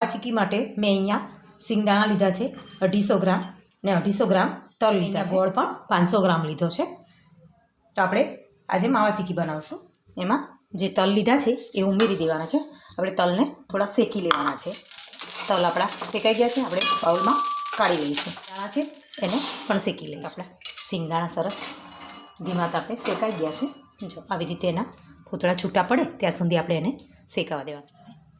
આ ચીકી માટે મેં અહીંયા સિંગદાણા લીધા છે 250 ગ્રામ ને 250 ગ્રામ તલ લીધા છે. ગોળ પણ 500 ગ્રામ લીધો છે. તો આપણે આજે માવા ચીકી બનાવશું. એમાં જે તલ લીધા છે એ ઉમેરી દેવાના છે. આપણે તલને થોડા શેકી લેવાના છે. તલ આપણા શેકાઈ ગયા છે. આપણે બાઉલમાં કાઢી લઈશું. દાણા છે એને પણ શેકી લઈશું. આપણા સિંગદાણા સરસ ધીમા તાપે શેકાઈ ગયા છે. જો આવી રીતે એના ફૂતળા છૂટા પડે ત્યાં સુધી આપણે એને શેકાવા દેવાના.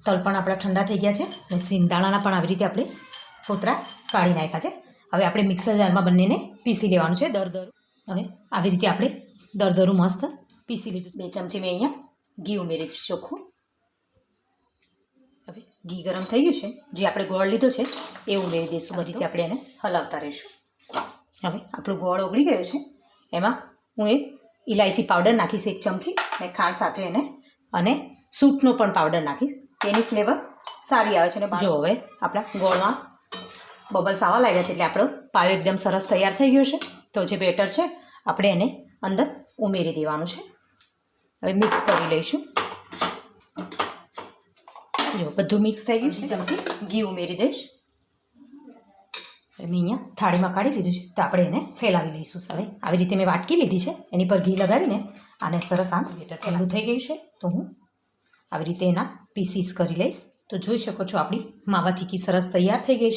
તલ પણ આપણા ઠંડા થઈ ગયા છે અને સિંગદાણાના પણ આવી રીતે આપણે ફોતરા કાઢી નાખ્યા છે. હવે આપણે મિક્સર જારમાં બંનેને પીસી લેવાનું છે દરદરું. હવે આવી રીતે આપણે દરદરું મસ્ત પીસી લીધું. 2 ચમચી મેં અહીંયા ઘી ઉમેરી ચોખ્ખું. હવે ઘી ગરમ થઈ ગયું છે. જે આપણે ગોળ લીધો છે એ ઉમેરી દઈશું. બધી રીતે આપણે એને હલાવતા રહીશું. હવે આપણું ગોળ ઓગળી ગયો છે. એમાં હું એક ઇલાયચી પાવડર નાખીશ 1 ચમચી અને ખાંડ સાથે એને અને સૂંઠનો પણ પાવડર નાખીશ. એની ફ્લેવર સારી આવે છે. અને જો હવે આપણા ગોળમાં બબલ્સ આવવા લાગ્યા છે એટલે આપણો પાયો એકદમ સરસ તૈયાર થઈ ગયો છે. તો જે બેટર છે આપણે એને અંદર ઉમેરી દેવાનું છે. હવે મિક્સ કરી લઈશું. જો બધું મિક્સ થઈ ગયું છે. ચમચી ઘી ઉમેરી દઈશ. મેં અહીંયા થાળીમાં કાઢી લીધું છે તો આપણે એને ફેલાવી લઈશું. હવે આવી રીતે મેં વાટકી લીધી છે એની પર ઘી લગાવીને આને સરસ આમ બેટર ઠંડુ થઈ ગયું છે. તો હું આવી રીતે એના પીસીસ કરી લઈશ. તો જોઈ શકો છો આપણી માવા ચીકી સરસ તૈયાર થઈ ગઈ છે.